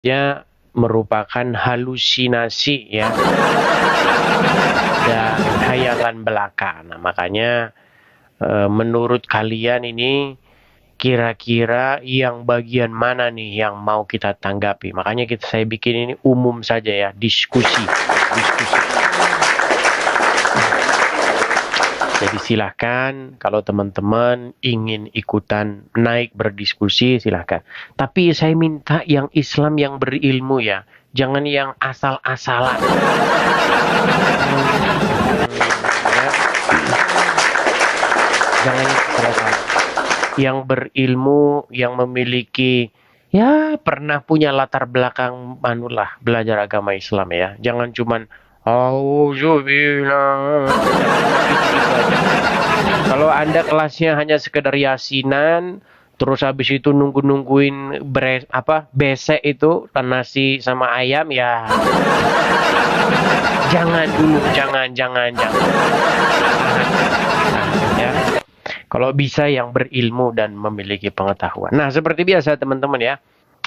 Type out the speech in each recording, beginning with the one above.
Ya, merupakan halusinasi ya dan hayalan belaka. Nah, makanya menurut kalian ini kira-kira yang bagian mana nih yang mau kita tanggapi? Makanya saya bikin ini umum saja ya, diskusi. Jadi silahkan kalau teman-teman ingin ikutan naik berdiskusi silahkan. Tapi saya minta yang Islam yang berilmu ya. Jangan yang asal-asalan. Ya. Jangan yang asal-asalan. Yang berilmu, yang memiliki ya pernah punya latar belakang manulah belajar agama Islam ya. Jangan cuman auzubillah. Jangan gitu-gitu aja. Kalau Anda kelasnya hanya sekedar yasinan, terus habis itu nungguin besek itu nasi sama ayam ya. Jangan dulu, jangan. Ya. Kalau bisa yang berilmu dan memiliki pengetahuan. Nah, seperti biasa teman-teman ya,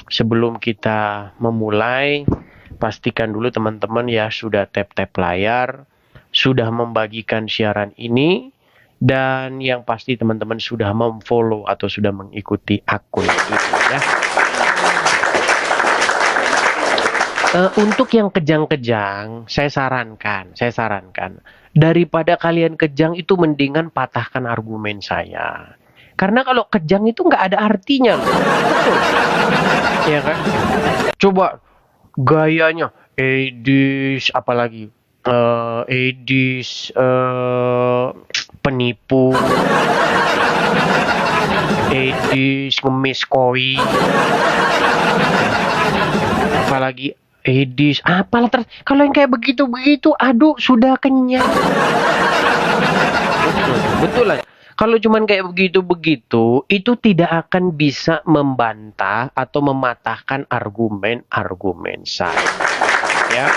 sebelum kita memulai, pastikan dulu teman-teman ya sudah tap-tap layar, sudah membagikan siaran ini, dan yang pasti teman-teman sudah memfollow atau sudah mengikuti akun ini ya. Untuk yang kejang-kejang, saya sarankan, daripada kalian kejang itu mendingan patahkan argumen saya. Karena kalau kejang itu nggak ada artinya loh. Betul, ya kan? Coba gayanya Edis apalagi Edis penipu, Edis ngemis koi, apalagi Edis apalah kalau yang kayak begitu-begitu aduh sudah kenyang. Betul lah. Kalau cuman kayak begitu-begitu, itu tidak akan bisa membantah atau mematahkan argumen-argumen saya. Ya,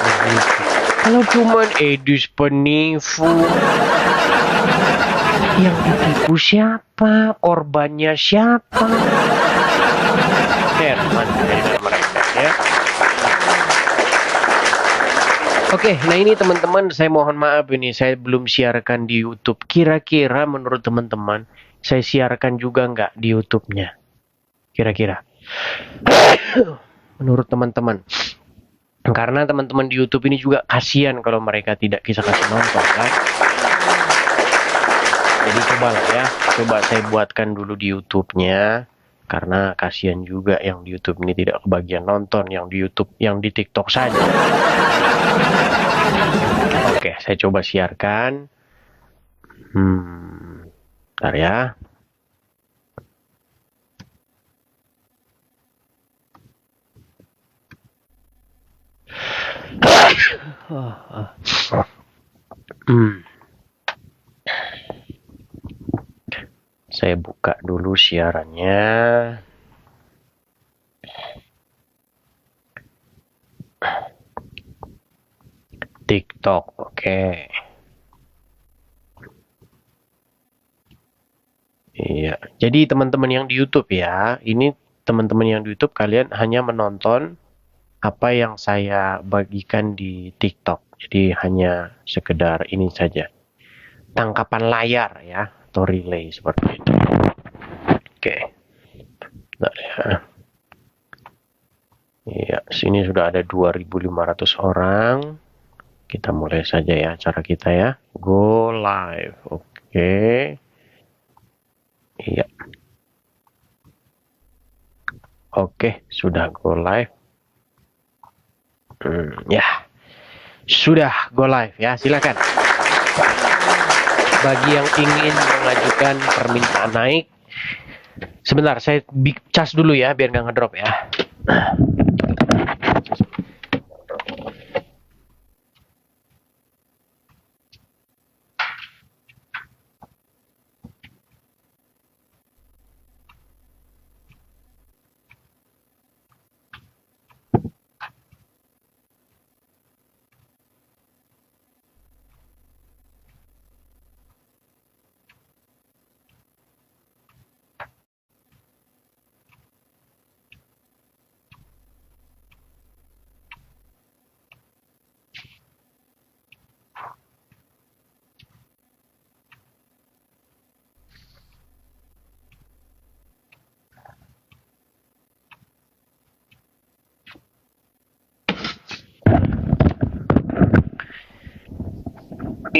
begitu. Kalau cuman Edis penipu, yang ditipu siapa? Korbannya siapa? Herman dari mereka ya. Oke, nah ini teman-teman, saya mohon maaf ini saya belum siarkan di YouTube. Kira-kira menurut teman-teman, saya siarkan juga nggak di YouTube-nya? Kira-kira. Menurut teman-teman. Karena teman-teman di YouTube ini juga kasihan kalau mereka tidak bisa kasih nonton ya. Jadi cobalah ya, coba saya buatkan dulu di YouTube-nya. Karena kasihan juga yang di YouTube ini tidak kebagian nonton, yang di YouTube, yang di TikTok saja. Oke, saya coba siarkan. Bentar ya. Saya buka dulu siarannya. TikTok, oke. Iya, jadi teman-teman yang di YouTube ya, ini teman-teman yang di YouTube kalian hanya menonton apa yang saya bagikan di TikTok. Jadi hanya sekedar ini saja. Tangkapan layar ya, atau relay seperti itu. Oke. Bentar ya. Iya, sini sudah ada 2.500 orang. Kita mulai saja ya acara kita ya. Go live. Oke. Iya. Oke, sudah go live. Ya, sudah go live ya. Silakan. Bagi yang ingin mengajukan permintaan naik, sebentar saya cas dulu ya biar nggak ngedrop ya.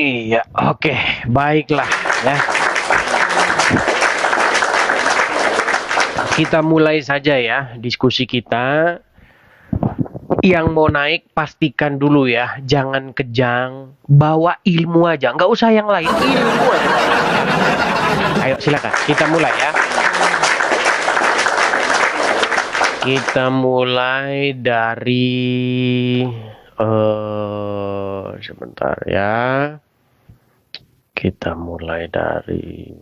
Iya, oke, baiklah ya. Kita mulai saja ya diskusi kita. Yang mau naik pastikan dulu ya, jangan kejang, bawa ilmu aja, nggak usah yang lain, ilmu aja. Ayo silakan, kita mulai ya. Kita mulai dari sebentar ya. Kita mulai dari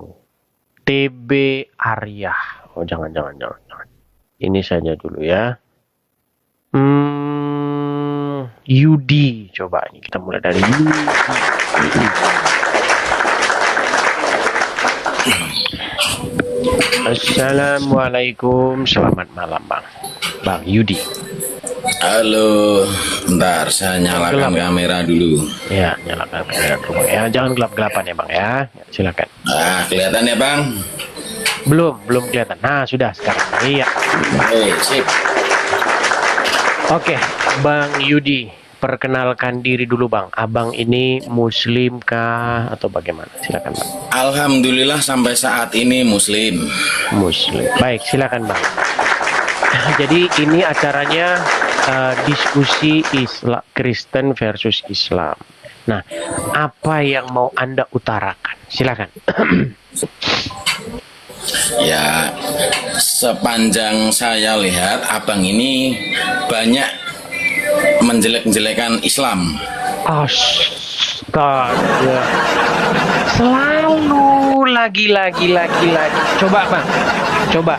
TB Arya. Oh jangan. Ini saja dulu ya. Yudi, coba ini kita mulai dari Yudi. Assalamualaikum, selamat malam Bang Yudi. Halo, bentar saya nyalakan kamera dulu. Ya, nyalakan kamera dulu ya, jangan gelap-gelapan ya Bang ya. Silakan. Kelihatan ya Bang? Belum kelihatan. Nah, sudah sekarang. Iya. Sip. Oke, Bang Yudi, perkenalkan diri dulu Bang. Abang ini Muslim kah atau bagaimana? Silakan Bang. Alhamdulillah sampai saat ini Muslim. Muslim. Baik, silakan Bang. Jadi ini acaranya diskusi Islam Kristen versus Islam. Nah, apa yang mau Anda utarakan? Silakan. Ya, sepanjang saya lihat abang ini banyak menjelek-jelekan Islam. Astaga. Selalu lagi. Coba Bang.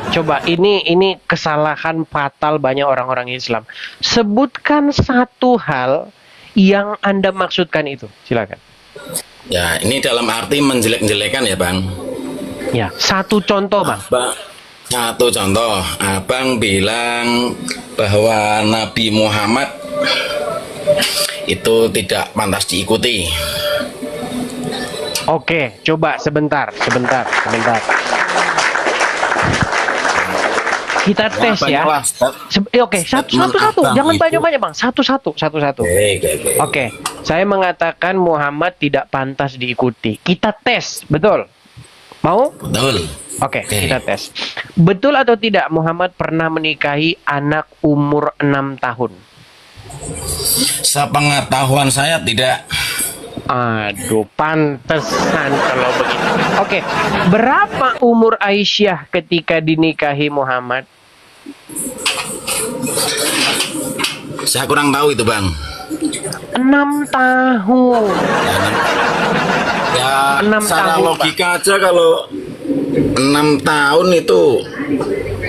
Coba. Ini kesalahan fatal banyak orang-orang Islam. Sebutkan satu hal yang Anda maksudkan itu. Silakan. Ya, ini dalam arti menjelek-jelekan ya Bang. Ya, satu contoh Bang. Satu contoh, abang bilang bahwa Nabi Muhammad itu tidak pantas diikuti. Oke, coba sebentar. Kita tes ya. Oke, satu-satu. Jangan banyak-banyak Bang. Satu-satu. Oke, saya mengatakan Muhammad tidak pantas diikuti. Kita tes, betul? Mau? Betul. Oke, kita tes. Betul atau tidak Muhammad pernah menikahi anak umur 6 tahun? Sepengetahuan saya tidak. Aduh, pantesan kalau begitu. Oke, berapa umur Aisyah ketika dinikahi Muhammad? Saya kurang tahu itu Bang. 6 tahun. Ya, 6 secara tahun, logika aja kalau 6 tahun itu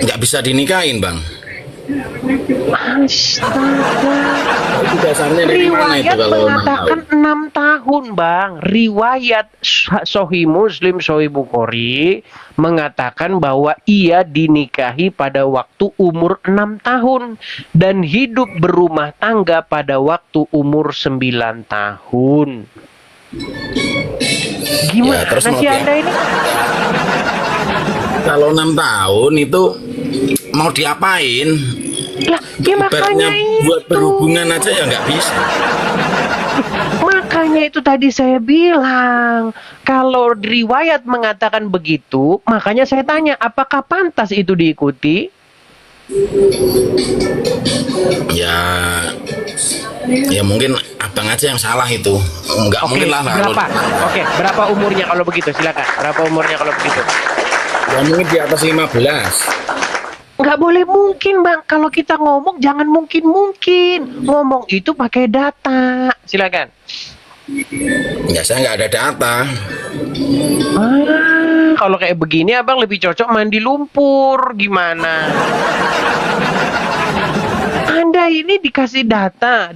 nggak bisa dinikahin Bang. Astaga. Itu dasarnya dari mana itu Riwayat kalau 6 mengatakan tahun? 6 tahun Bang. Riwayat Sahih Muslim, Sahih Bukhari mengatakan bahwa ia dinikahi pada waktu umur 6 tahun dan hidup berumah tangga pada waktu umur 9 tahun. Gimana Ya, terus sih Anda ini? Kalau 6 tahun itu mau diapain? Lah, ya makanya itu. Buat berhubungan aja ya nggak bisa. Makanya itu tadi saya bilang, kalau riwayat mengatakan begitu, makanya saya tanya, apakah pantas itu diikuti? Ya mungkin abang aja yang salah itu. Nggak mungkin lah. Berapa? Oke, berapa umurnya kalau begitu? Silakan. Berapa umurnya kalau begitu? Ya mungkin di atas 15. Nggak boleh mungkin Bang. Kalau kita ngomong jangan mungkin. Ngomong itu pakai data. Silakan. Ya saya nggak ada data. Kalau kayak begini abang lebih cocok mandi lumpur. Gimana? Anda ini dikasih data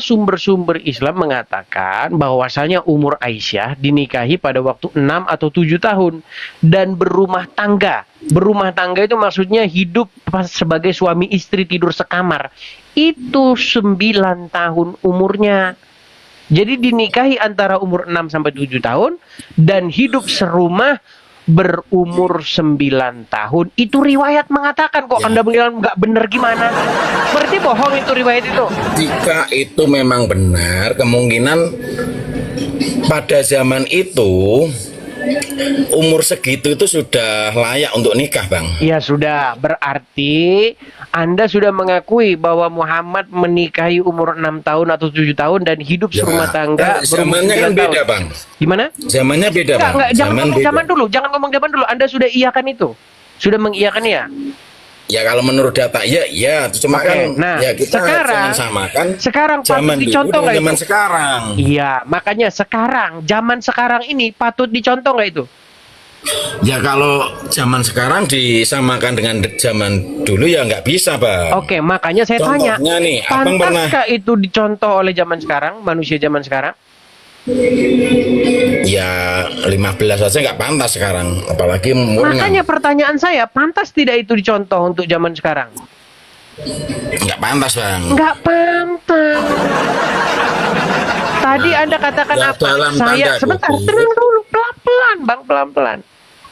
sumber-sumber Islam mengatakan bahwasanya umur Aisyah dinikahi pada waktu 6 atau 7 tahun dan berumah tangga. Berumah tangga itu maksudnya hidup sebagai suami istri tidur sekamar. Itu 9 tahun umurnya. Jadi dinikahi antara umur 6 sampai 7 tahun dan hidup serumah berumur 9 tahun. Itu riwayat mengatakan, kok Anda bilang nggak benar gimana? Berarti bohong itu riwayat itu. Jika itu memang benar, kemungkinan pada zaman itu umur segitu itu sudah layak untuk nikah, Bang. Ya sudah, berarti Anda sudah mengakui bahwa Muhammad menikahi umur 6 tahun atau 7 tahun dan hidup Ya, serumah tangga berumur zamannya 9 kan tahun. beda, Bang. Gimana? Zamannya beda, Bang. Enggak, jangan Zaman ngomong beda. zaman dulu, jangan ngomong zaman dulu. Anda sudah iyakan itu. Sudah mengiyakan ya? Ya kalau menurut data ya, cuma Oke, kan nah, ya kita sekarang- jangan samakan sekarang patut zaman dulu dicontoh dengan nggak zaman itu? sekarang. Iya, makanya sekarang, zaman sekarang ini patut dicontoh nggak itu? Ya kalau zaman sekarang disamakan dengan zaman dulu ya nggak bisa, Bang. Oke, makanya saya tanya, Contohnya nih, Abang pernah pantaskah itu dicontoh oleh zaman sekarang, manusia zaman sekarang? ya 15 aja nggak pantas sekarang, apalagi umur Makanya pertanyaan saya, pantas tidak itu dicontoh untuk zaman sekarang? nggak pantas, Bang. Nggak pantas. Tadi Anda katakan Ya, apa? dalam Saya tanda sebentar, kutip. tenang dulu, pelan-pelan, Bang, pelan-pelan.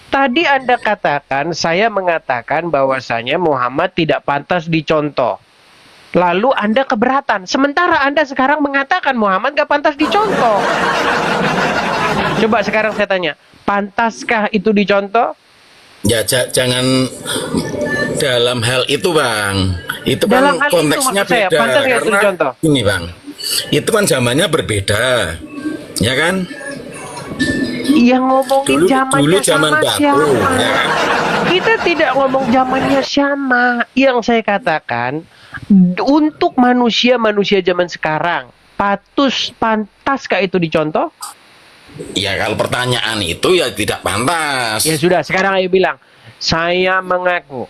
Tadi Anda katakan, saya mengatakan bahwasanya Muhammad tidak pantas dicontoh. Lalu Anda keberatan. Sementara Anda sekarang mengatakan Muhammad nggak pantas dicontoh. Coba sekarang saya tanya, pantaskah itu dicontoh? Ya jangan dalam hal itu, Bang. Itu Dalam kan hal itu konteksnya maksud saya, beda. pantas nggak itu Karena dicontoh? ini, Bang, itu kan zamannya berbeda, ya kan? Yang ngomongin zamannya Dulu zaman sama batu, siapa? ya kan? Kita tidak ngomong zamannya sama. Yang saya katakan, untuk manusia-manusia zaman sekarang, pantaskah itu dicontoh? Ya kalau pertanyaan itu ya tidak pantas. Ya sudah, sekarang ayo bilang, saya mengaku.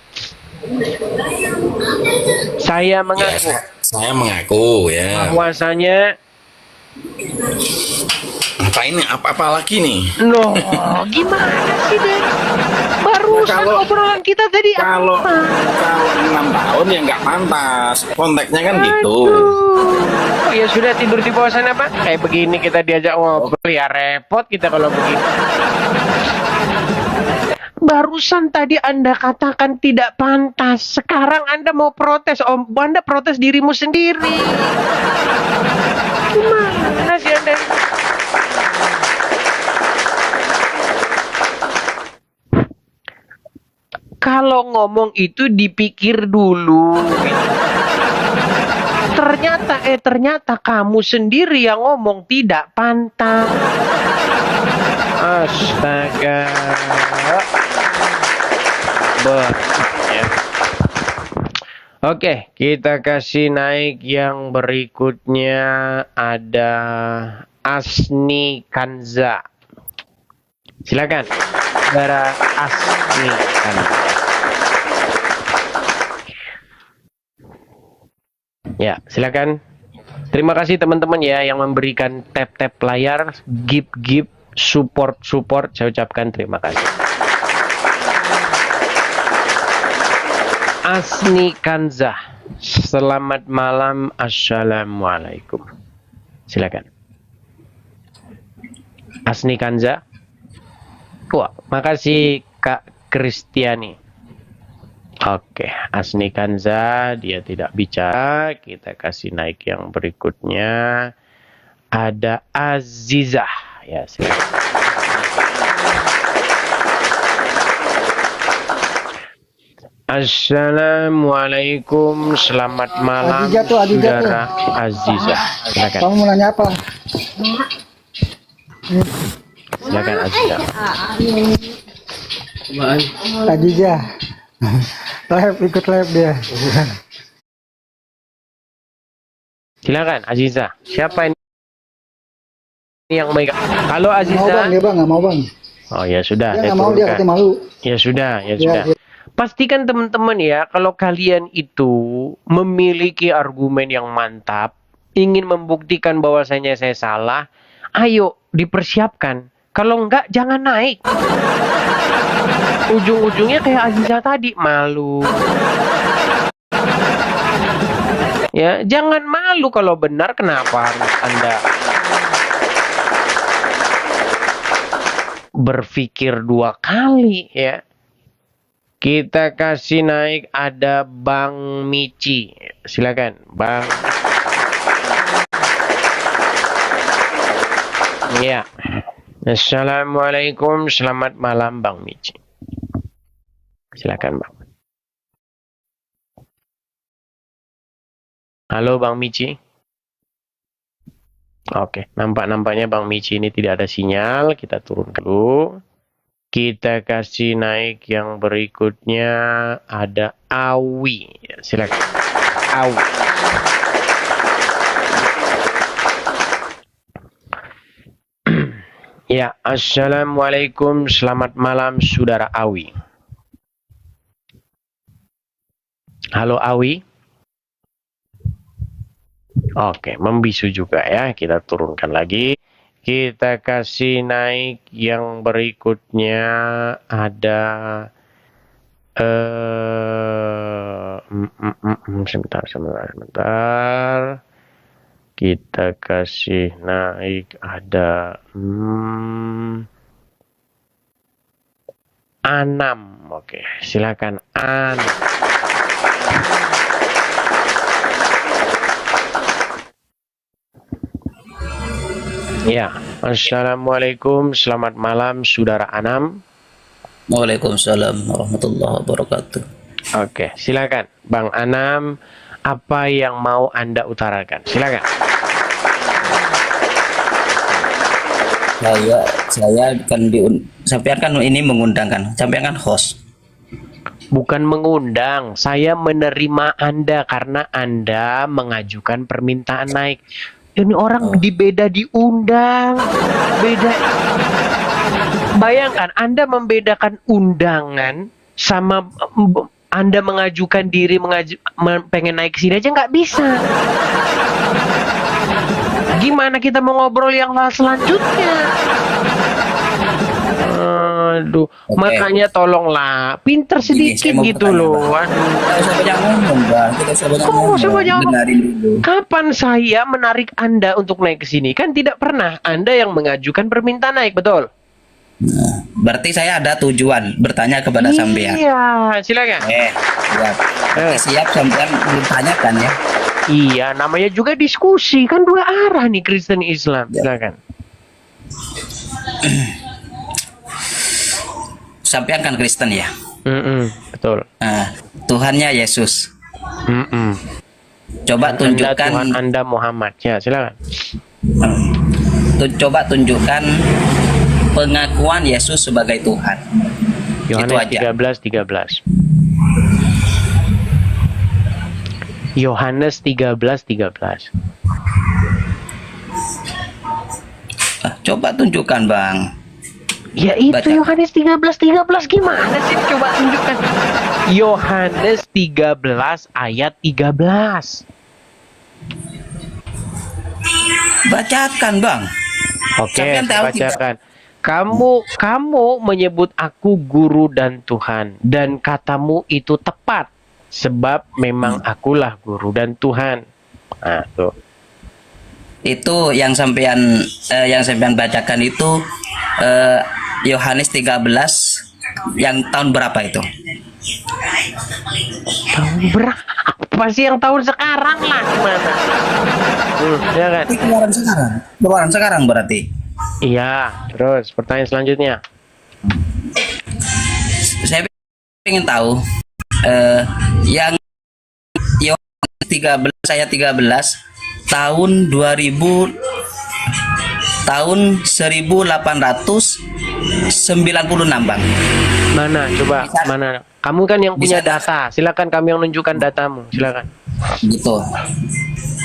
Saya Ya, mengaku saya mengaku ya. bahwasanya Apa ini? Apa lagi nih? loh, gimana sih deh? Barusan Kalau- obrolan kita tadi Kalau apa? 6 tahun ya nggak pantas. Konteksnya kan gitu. Aduh. Ya sudah, tidur di bawah sana, Pak. Kayak begini kita diajak ngobrol ya repot kita kalau begini. Barusan tadi Anda katakan tidak pantas. Sekarang Anda mau protes, Om. Anda protes dirimu sendiri. Gimana sih Anda? Kalau ngomong itu dipikir dulu. Ternyata kamu sendiri yang ngomong tidak pantas. Astaga. Ya. Oke, kita kasih naik yang berikutnya, ada Asni Kanza. Silakan, saudara Asni Kanza. Ya, silakan. Terima kasih teman-teman ya yang memberikan tap-tap layar, give support. Saya ucapkan terima kasih. Asni Kanza, selamat malam, assalamualaikum. Silakan. Asni Kanza. Wah, makasih Kak Kristiani. Oke, Asni Kanza, dia tidak bicara. Kita kasih naik yang berikutnya. Ada Azizah. Ya, silakan. Assalamualaikum, selamat malam, saudara Azizah. Silakan. Kamu mau nanya apa? Silakan Azizah. Adija. Ikut live dia. Silakan Azizah. Siapa ini yang baik? Halo Mau bang, Azizah. dia bang nggak mau bang. Oh ya sudah, Dia saya nggak mau, dia turunkan. katanya malu. Ya sudah. Ya, Sudah. Pastikan teman-teman ya, kalau kalian itu memiliki argumen yang mantap, ingin membuktikan bahwasanya saya salah, ayo dipersiapkan. Kalau enggak, jangan naik. Ujung-ujungnya kayak Aziza tadi, malu. Ya, jangan malu kalau benar, kenapa harus Anda berpikir dua kali ya? Kita kasih naik, ada Bang Mici. Silakan, Bang. Ya. Assalamualaikum, selamat malam Bang Mici. Silakan Bang. Halo Bang Mici. Oke, nampaknya Bang Mici ini tidak ada sinyal. Kita turun dulu. Kita kasih naik yang berikutnya, ada Awi. Silakan. Awi. Ya, assalamualaikum, selamat malam saudara Awi. Halo Awi. Oke, membisu juga ya. Kita turunkan lagi. Kita kasih naik yang berikutnya, ada sebentar. Kita kasih naik, ada Anam. Oke, silakan Anam. Ya, assalamualaikum, selamat malam saudara Anam. Waalaikumsalam warahmatullahi wabarakatuh. Oke, silakan Bang Anam, apa yang mau Anda utarakan? Silakan. Saya kan sampean kan ini mengundang kan, sampean kan host. Bukan mengundang, saya menerima Anda karena Anda mengajukan permintaan naik. Ini orang beda diundang, beda. Bayangkan Anda membedakan undangan sama Anda mengajukan diri pengen naik sini aja nggak bisa. Gimana kita mau ngobrol yang selanjutnya? Aduh, makanya tolonglah pinter sedikit gitu loh. Waduh. Kapan saya menarik Anda untuk naik ke sini? Kan tidak pernah. Anda yang mengajukan permintaan naik, betul? Nah, berarti saya ada tujuan bertanya kepada sampean. Iya, silakan. Siap. Siap sampean ditanyakan ya. Iya, namanya juga diskusi, kan dua arah nih Kristen Islam. Silakan. Sampean kan Kristen ya? Betul. Tuhannya Yesus. Coba tunjukkan Tuhan Anda Muhammad. Ya, silakan. Coba tunjukkan pengakuan Yesus sebagai Tuhan. Yohanes 13:13. Yohanes 13:13. Coba tunjukkan, Bang. Ya itu Baca. Yohanes 13:13 gimana sih? Coba tunjukkan. Yohanes 13 ayat 13. Bacakan, Bang. Oke, Sampean tahu bacakan. Kamu menyebut aku guru dan Tuhan, dan katamu itu tepat, sebab memang akulah guru dan Tuhan. Nah, tuh. Itu yang sampean bacakan itu Yohanes 13 yang tahun berapa itu? Tahun berapa sih? Yang tahun sekarang lah gimana? Ya kan? Keluaran sekarang berarti. Iya, terus pertanyaan selanjutnya. Saya ingin tahu yang Yohanes 13 ayat 13 tahun 1896, Bang. Mana? Coba mana? Kamu kan yang punya data. Silakan kami yang menunjukkan datamu. Silakan. Gitu.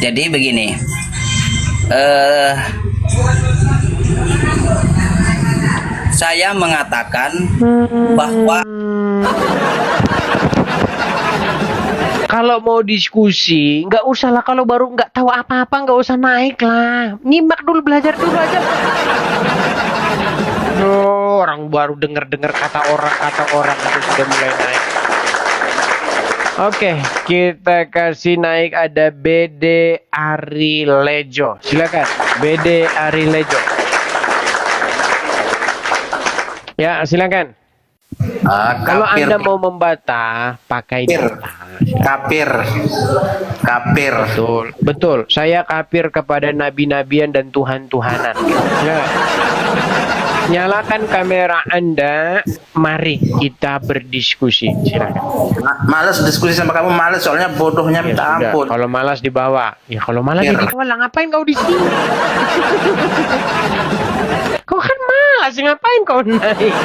Jadi begini. Saya mengatakan bahwa kalau mau diskusi, nggak usah lah. Kalau baru nggak tahu apa-apa, nggak usah naik lah. Nyimak dulu, belajar dulu aja. Orang baru dengar-dengar kata orang itu sudah mulai naik. Oke, kita kasih naik, ada BD Arilejo. Silakan, BD Arilejo. Ya, silakan. Kalau Kafir, Anda mau membantah, pakai kafir, data. kafir, kafir. Betul, betul. Saya kafir kepada nabi-nabian dan Tuhan-Tuhanan. Ya. Nyalakan kamera Anda. Mari kita berdiskusi. Silakan. Males diskusi sama kamu, males soalnya bodohnya Ya minta sudah. ampun. Kalau malas dibawa. Ya kalau malas Kafir. dibawa lah. Ngapain kau di sini? Kau kan malas. Ngapain kau naik?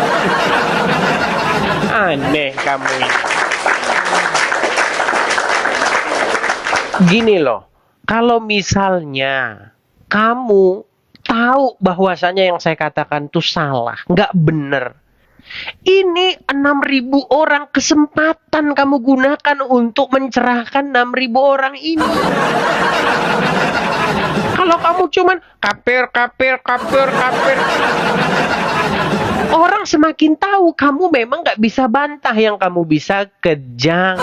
Aneh kamu ini. Gini loh. Kalau misalnya kamu tahu bahwasanya yang saya katakan itu salah, nggak benar. Ini 6.000 orang kesempatan kamu gunakan untuk mencerahkan 6.000 orang ini. Kalau kamu cuman kafir, orang semakin tahu kamu memang nggak bisa bantah, yang kamu bisa kejang.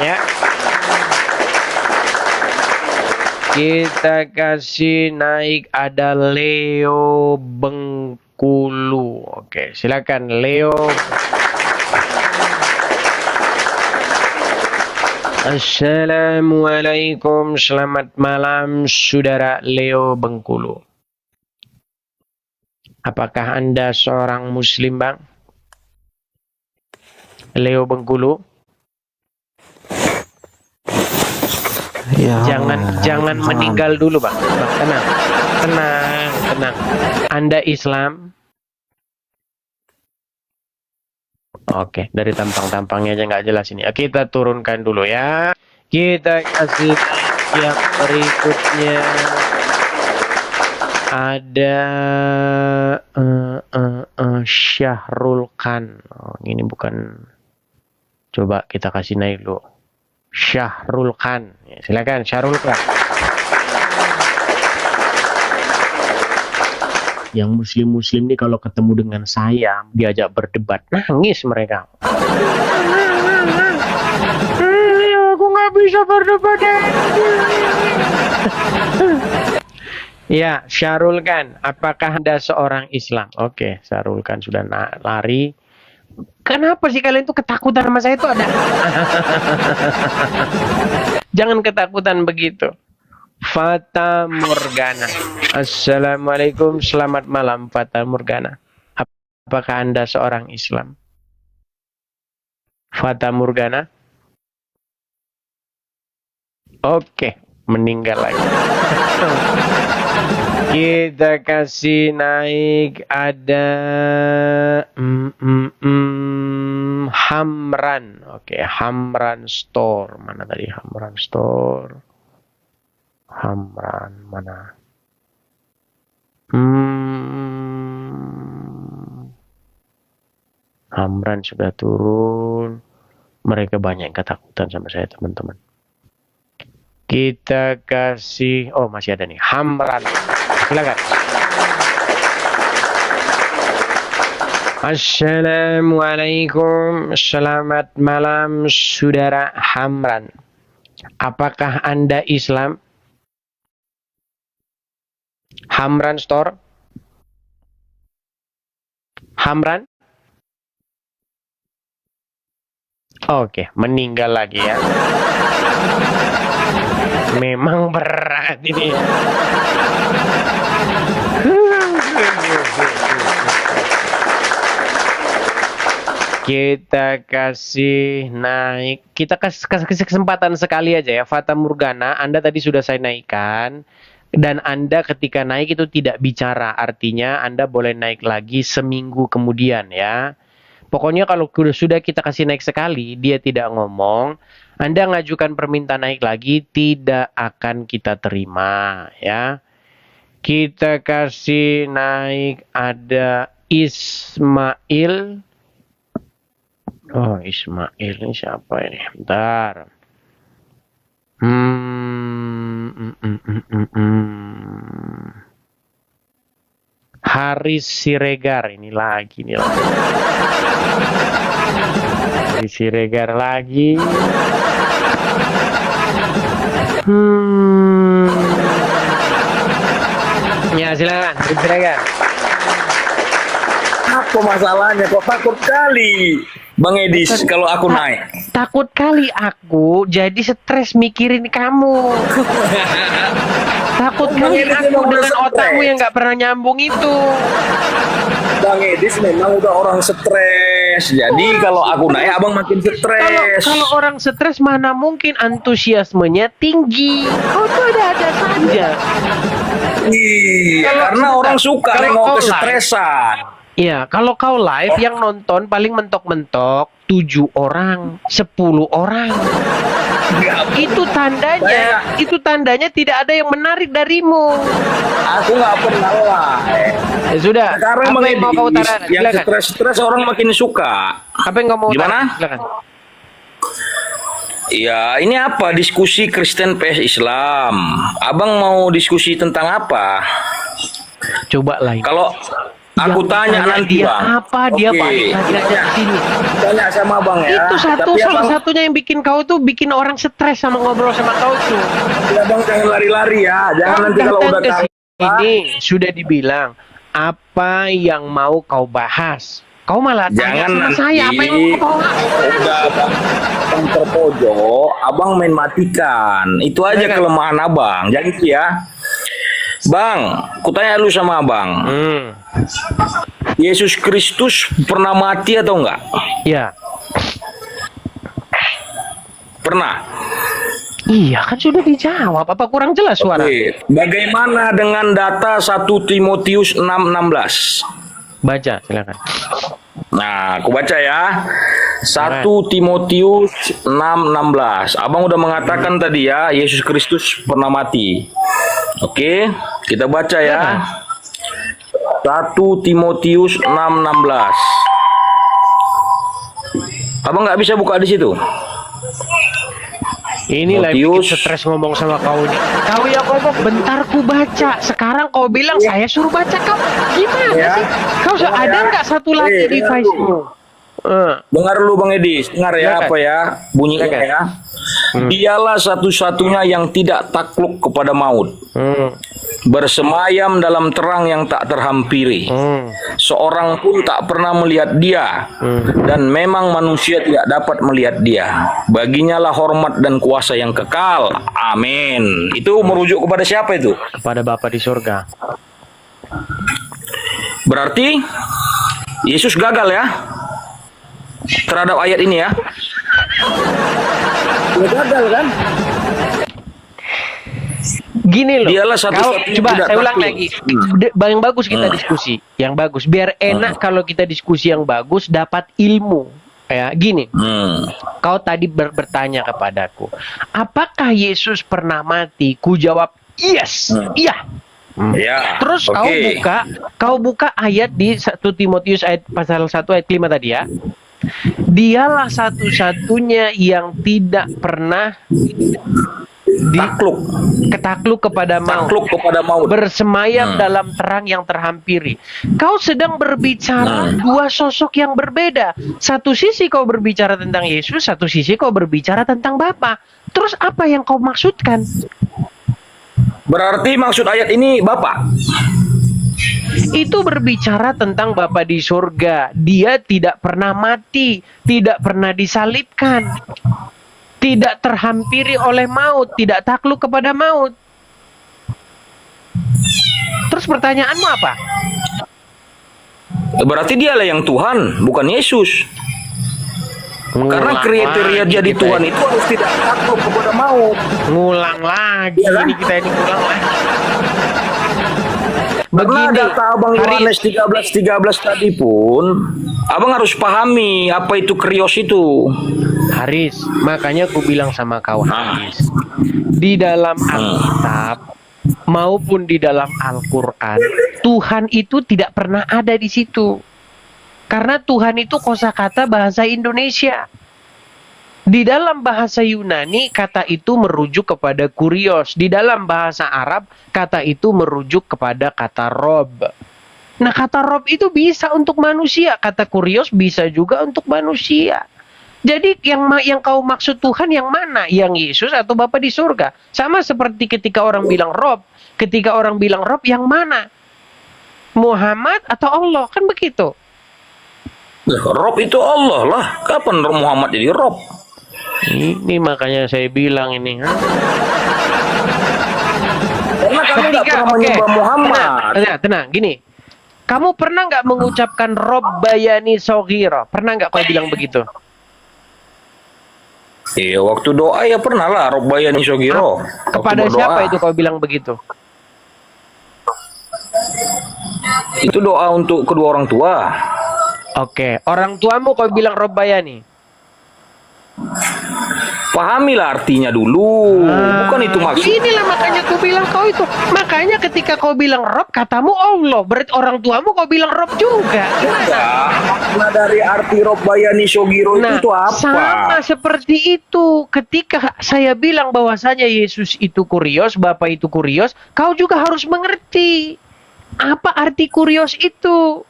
Ya. Kita kasih naik, ada Leo Bengkulu. Oke, silakan Leo. Assalamualaikum, selamat malam saudara Leo Bengkulu. Apakah Anda seorang muslim, Bang? Leo Bengkulu? Ya. Jangan meninggal dulu, Bang. Tenang. Anda Islam? Oke, dari tampang-tampangnya aja nggak jelas ini. Kita turunkan dulu ya. Kita kasih yang berikutnya. Ada Syahrul Khan. Oh, ini bukan. Coba kita kasih naik dulu. Syahrul Khan. Ya, silakan Syahrul Khan. Yang muslim-muslim nih kalau ketemu dengan saya diajak berdebat, nangis mereka. Aku nggak bisa berdebat. Ya, Syahrul Khan, apakah Anda seorang Islam? Oke, Syahrul Khan sudah lari. Kenapa sih kalian tuh ketakutan sama saya itu ada? Jangan ketakutan begitu. Fata Morgana. Assalamualaikum, selamat malam Fata Morgana. Apakah Anda seorang Islam? Fata Morgana? Oke, meninggal lagi. Kita kasih naik, ada Hamran. Oke, Hamran Store. Mana tadi Hamran Store? Hamran mana? Hamran sudah turun. Mereka banyak ketakutan sama saya, teman-teman. Kita kasih, oh masih ada nih, Hamran. Silakan. Assalamualaikum, selamat malam saudara Hamran. Apakah Anda Islam? Hamran Store? Hamran? Oke, meninggal lagi ya. Memang berat ini. Kita kasih naik. Kita kasih kesempatan sekali aja ya. Fata Morgana, Anda tadi sudah saya naikkan. Dan Anda ketika naik itu tidak bicara. Artinya Anda boleh naik lagi seminggu kemudian ya. Pokoknya kalau sudah kita kasih naik sekali, dia tidak ngomong, Anda ngajukan permintaan naik lagi, tidak akan kita terima ya. Kita kasih naik, ada Ismail. Oh, Ismail ini siapa ini? Bentar. Haris Siregar ini lagi nih. Haris Siregar lagi. Ya silakan Haris Siregar. Apa masalahnya? Kok takut kali, Bang Edis, kalau aku naik? Takut kali aku jadi stres mikirin kamu. Takut Bang kali Edis aku memang udah dengan stres. otakmu yang nggak pernah nyambung itu. Bang Edis memang udah orang stres. Jadi kalau aku naik, abang makin stres. Kalau orang stres mana mungkin antusiasmenya tinggi. Kau tuh ada saja. Iya, Kalau- karena orang suka kalau nengok kau kesetresan. Iya, kalau kau live yang nonton paling mentok-mentok 7 orang, 10 orang. Itu tandanya tidak ada yang menarik darimu. Aku nggak pernah lah. Ya sudah. Sekarang Apa Bang yang mau kau Edis, utarakan? yang Silakan. stres-stres orang makin suka. Apa yang kau mau Gimana? utarakan? Silakan. Ya, ini apa? Diskusi Kristen PS Islam. Abang mau diskusi tentang apa? Coba lain. Kalau aku Yang tanya ditanya nanti, dia Bang. apa, dia Oke. balik lagi aja ke sini. Tanya sama Bang ya. Itu Tapi abang, satu-satunya yang bikin kau tuh bikin orang stres sama ngobrol sama kau tuh. Abang jangan lari-lari ya. Jangan nanti kalau udah Datang ke kalah. sini sudah dibilang apa yang mau kau bahas. Kau malah tanya Jangan sama nanti. saya apa yang mau kau bahas. Udah abang terpojok, abang main matikan. Itu aja Silakan. kelemahan abang. Jadi ya, Bang, kutanya lu sama abang. Yesus Kristus pernah mati atau enggak? Ya. Pernah. Iya kan sudah dijawab. Apa kurang jelas suara? Oke. Bagaimana dengan data 1 Timotius 6:16? Baca silakan. Nah, aku baca ya. 1 Timotius 6:16. Abang udah mengatakan tadi ya, Yesus Kristus pernah mati. Oke, kita baca ya. 1 Timotius 6:16. Abang nggak bisa buka di situ. Inilah yang Timotius. bikin stres ngomong sama kau ini. Kau yang ngomong bentar ku baca. Sekarang kau bilang saya suruh baca kau. Gimana Ya. sih? Kau ada nggak satu lagi device-mu? Dengar dulu Bang Edis, dengar ya Silakan. apa ya bunyinya Silakan. ya. Dialah satu-satunya yang tidak takluk kepada maut. Bersemayam dalam terang yang tak terhampiri. Seorang pun tak pernah melihat dia, dan memang manusia tidak dapat melihat dia. Baginya lah hormat dan kuasa yang kekal. Amin. Itu merujuk kepada siapa itu? Kepada Bapa di surga. Berarti Yesus gagal ya terhadap ayat ini ya. Dia gagal kan? Gini loh. Dialah Kau satu-satunya coba tidak saya ulang takluk. lagi. Yang bagus kita diskusi. Yang bagus. Biar enak kalau kita diskusi yang bagus dapat ilmu. Ya, gini. Kau tadi bertanya kepadaku, apakah Yesus pernah mati? Ku jawab, yes. Iya. Ya. Terus oke. kau buka ayat di 1 Timotius ayat pasal 1 ayat 5 tadi ya. Dialah satu-satunya yang tidak pernah ketakluk kepada maut. Takluk kepada maut. Bersemayam dalam terang yang terhampiri. Kau sedang berbicara dua sosok yang berbeda. Satu sisi kau berbicara tentang Yesus, satu sisi kau berbicara tentang Bapa. Terus apa yang kau maksudkan? Berarti maksud ayat ini Bapak. Itu berbicara tentang Bapa di surga. Dia tidak pernah mati, tidak pernah disalibkan, tidak terhampiri oleh maut, tidak takluk kepada maut. Terus pertanyaanmu apa? Berarti dialah yang Tuhan, bukan Yesus. Karena kriteria jadi Tuhan itu harus tidak takluk kepada maut. Ngulang lagi Iya kan? ini kita ini ngulang lagi. Karena Begini, data Abang Yohanes Haris, 13:13 tadi pun, Abang harus pahami apa itu krios itu. Haris, makanya aku bilang sama kau Haris, di dalam Alkitab maupun di dalam Al-Quran, Tuhan itu tidak pernah ada di situ. Karena Tuhan itu kosakata bahasa Indonesia. Di dalam bahasa Yunani, kata itu merujuk kepada kurios. Di dalam bahasa Arab, kata itu merujuk kepada kata rob. Nah, kata rob itu bisa untuk manusia. Kata kurios bisa juga untuk manusia. Jadi yang kau maksud Tuhan yang mana? Yang Yesus atau Bapa di surga? Sama seperti ketika orang bilang rob. Ketika orang bilang rob yang mana? Muhammad atau Allah? Kan begitu. Rob itu Allah lah. Kapan Muhammad jadi Rob? Ini makanya saya bilang ini. Karena kami nggak pernah menyembah Muhammad. Tenang, gini. Kamu pernah nggak mengucapkan Rob Bayani Soghiro? Pernah nggak kau bilang begitu? Iya, waktu doa ya pernah lah Rob Bayani Soghiro. Kepada siapa itu kau bilang begitu? Itu doa untuk kedua orang tua. Oke, orang tuamu kau bilang Rob Bayani. Pahamilah artinya dulu. Bukan itu maksud. Inilah makanya kau bilang kau itu. Makanya ketika kau bilang Rob, katamu Allah. Berarti orang tuamu kau bilang Rob juga. Enggak. Makna dari arti Rob Bayani Soghiro itu apa? Sama seperti itu. Ketika saya bilang bahwasanya Yesus itu kurios, Bapa itu kurios, kau juga harus mengerti apa arti kurios itu.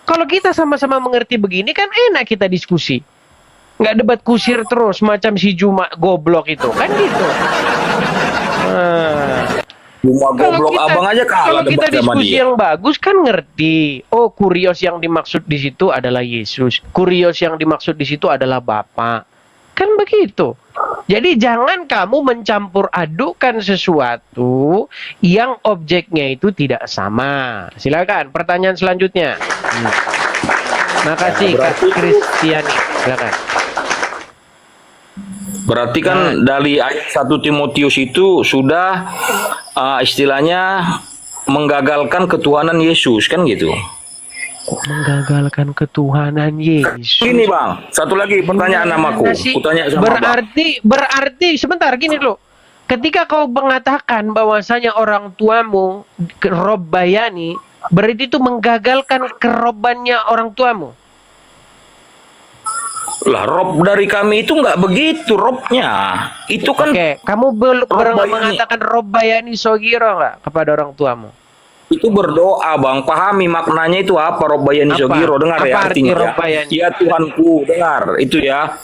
Kalau kita sama-sama mengerti begini kan enak kita diskusi. Nggak debat kusir terus macam si Juma goblok itu. Kan gitu. Juma goblok kita, abang aja kalah kalau kita debat sama diskusi dia. yang bagus kan ngerti. Oh, kurios yang dimaksud di situ adalah Yesus. Kurios yang dimaksud di situ adalah Bapa. Kan begitu. Jadi jangan kamu mencampur adukan sesuatu yang objeknya itu tidak sama. Silakan pertanyaan selanjutnya. Makasih Kak Kristiani. Silakan. Berarti kan dari ayat 1 Timotius itu sudah istilahnya menggagalkan ketuhanan Yesus kan gitu. Menggagalkan ketuhanan Yesus. Gini bang, satu lagi pertanyaan namaku. Kutanya sama berarti sebentar gini dulu. Ketika kau mengatakan bahwasanya orang tuamu Rob Bayani, berarti itu menggagalkan kerobannya orang tuamu. Lah Rob dari kami itu nggak begitu Robnya. Itu kan. Oke, kamu pernah mengatakan Rob Bayani Soghiro nggak kepada orang tuamu? Itu berdoa bang, pahami maknanya itu apa Rob Bayani Soghiro, dengar apa ya artinya ya. Ya Tuhanku, dengar itu ya.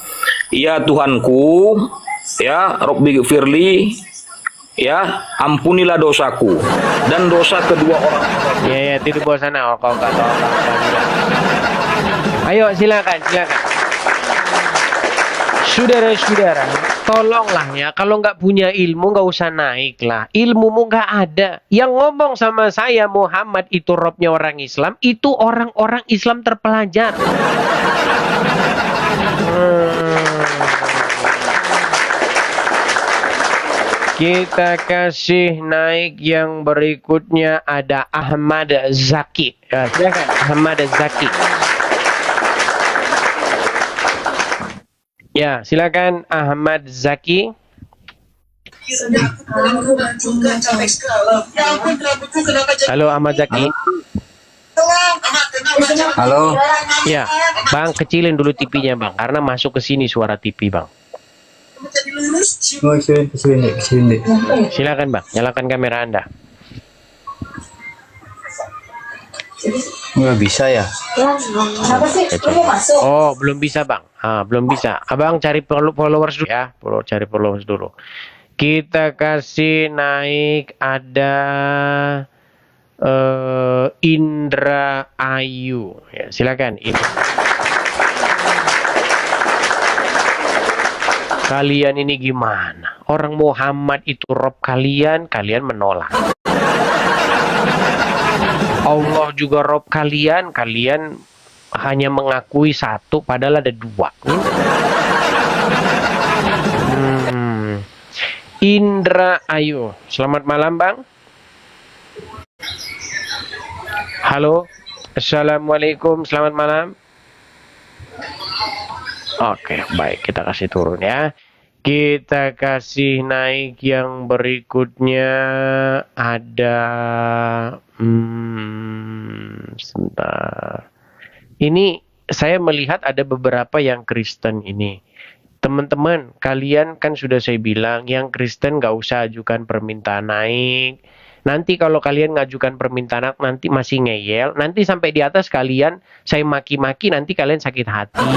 Ya Tuhanku, ya Robbi Firli, ya ampunilah dosaku dan dosa kedua orang. Ya tidur bawah sana. Kau nggak tahu apa-apa. Ayo silakan. Saudara-saudara, tolonglah ya, kalau nggak punya ilmu nggak usah naik lah. Ilmumu nggak ada. Yang ngomong sama saya Muhammad itu Robnya orang Islam, itu orang-orang Islam terpelajar. Kita kasih naik yang berikutnya, ada Ahmad Zaki. Ya, silakan Ahmad Zaki. Ya, silakan Ahmad Zaki. Halo Ahmad Zaki. Halo. Ya, Bang kecilin dulu TV-nya Bang, karena masuk ke sini suara TV Bang. Oh, kesini. Silakan Bang, nyalakan kamera Anda. Nggak bisa ya? Oh, belum bisa Bang. Belum bisa. Abang cari followers dulu ya. Cari followers dulu. Kita kasih naik ada Indra Ayu. Ya, silakan. Kalian ini gimana? Orang Muhammad itu Rob kalian menolak. Allah juga Rob kalian hanya mengakui satu padahal ada dua. Indra Ayu, selamat malam Bang. Halo, assalamualaikum, selamat malam. Oke, baik, kita kasih turun ya. Kita kasih naik yang berikutnya, ada sebentar. Ini saya melihat ada beberapa yang Kristen ini. Teman-teman, kalian kan sudah saya bilang yang Kristen nggak usah ajukan permintaan naik. Nanti kalau kalian ngajukan permintaan nanti masih ngeyel, nanti sampai di atas kalian saya maki-maki, nanti kalian sakit hati.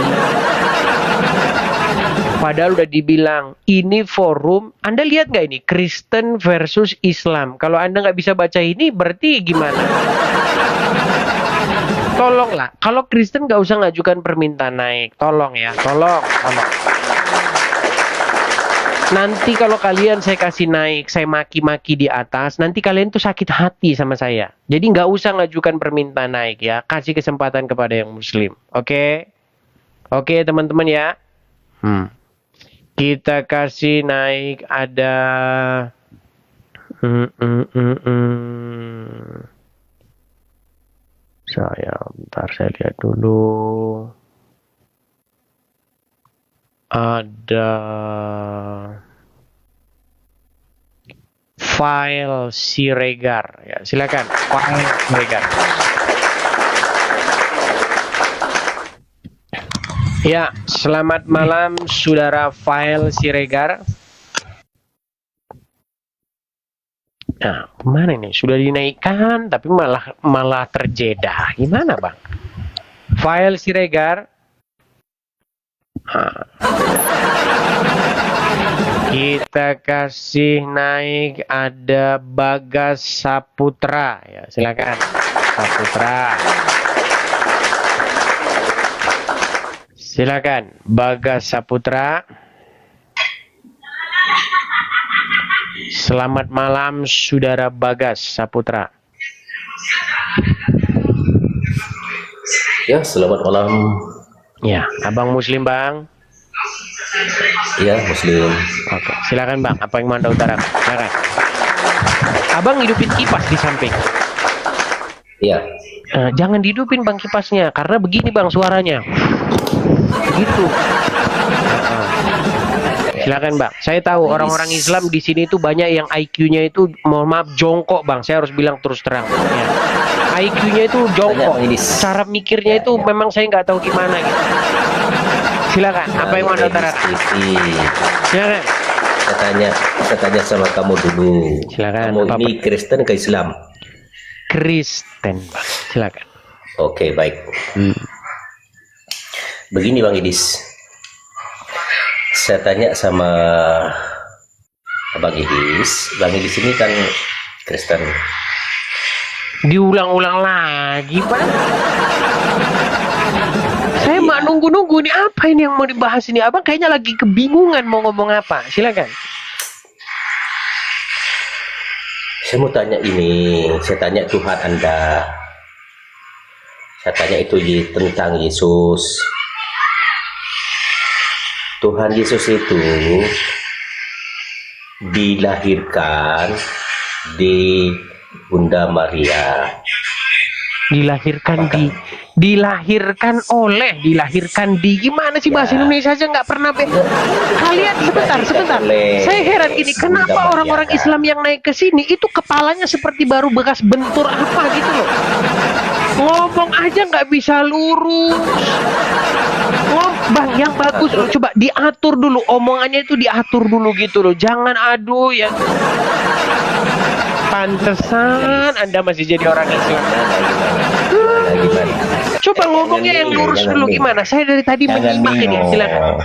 Padahal udah dibilang ini forum, Anda lihat nggak ini Kristen versus Islam. Kalau Anda nggak bisa baca ini berarti gimana? Tolonglah, kalau Kristen nggak usah ngajukan permintaan naik. Tolong ya, tolong. Nanti kalau kalian saya kasih naik, saya maki-maki di atas, nanti kalian tuh sakit hati sama saya. Jadi nggak usah ngajukan permintaan naik ya. Kasih kesempatan kepada yang muslim. Oke? Oke teman-teman ya. Kita kasih naik ada... Bentar saya lihat dulu. Ada file Siregar ya, silakan file Siregar. Ya, selamat malam saudara file Siregar. Nah, kemana ini? Sudah dinaikkan tapi malah terjeda. Gimana bang? File Siregar. Kita kasih naik ada Bagas Saputra ya, silakan Saputra. Silakan Bagas Saputra. Selamat malam saudara Bagas Saputra. Ya, selamat malam. Ya, abang muslim bang? Ya, muslim. Oke, silakan bang. Apa yang mau anda utarakan? Silakan. Abang hidupin kipas di samping. Ya. Jangan dihidupin bang kipasnya, karena begini bang suaranya. Begitu. Silakan bang. Saya tahu orang-orang Islam di sini itu banyak yang IQ-nya itu, mohon maaf, jongkok bang. Saya harus bilang terus terang. Ya. IQ-nya itu jongkok. Cara mikirnya itu memang saya nggak tahu gimana gitu. Silakan. Apa yang mau anda utarakan? Silakan. Saya tanya sama kamu dulu. Silakan. Kamu ini Kristen ke Islam? Kristen bang. Silakan. Oke, baik. Begini Bang Idis. Saya tanya sama Bang Idis. Bang Idis ini kan Kristen. Diulang-ulang lagi bang. Saya mau nunggu-nunggu nih, apa ini yang mau dibahas ini? Abang kayaknya lagi kebingungan mau ngomong apa. Silakan. Saya mau tanya ini. Saya tanya Tuhan Anda. Saya tanya itu tentang Yesus. Tuhan Yesus itu dilahirkan di Bunda Maria. Dilahirkan di gimana sih bahasa Indonesia aja nggak pernah kalian sebentar saya heran gini, kenapa orang-orang Islam yang naik ke sini itu kepalanya seperti baru bekas bentur apa gitu loh, ngomong aja nggak bisa lurus. Bang yang bagus loh, coba diatur dulu omongannya, itu diatur dulu gitu loh, jangan aduh ya. Pantesan Anda masih jadi orang Islam. Coba ngomongnya yang lurus dulu gimana? Saya dari tadi menyimak ini. Silakan.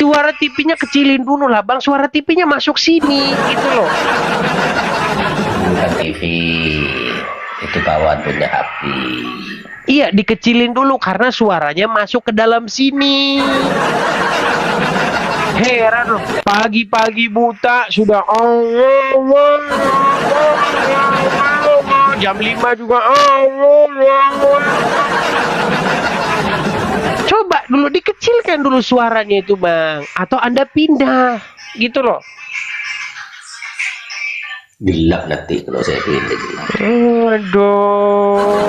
Suara TV-nya kecilin dulu lah, Bang. Suara TV-nya masuk sini, gitu loh. Bukan TV, itu bawaan punya api. Iya, dikecilin dulu karena suaranya masuk ke dalam sini. Heran loh, pagi-pagi buta sudah jam 5 juga coba dulu dikecilkan dulu suaranya itu bang, atau Anda pindah gitu loh. Gelap nanti kalau saya pindah. Aduh,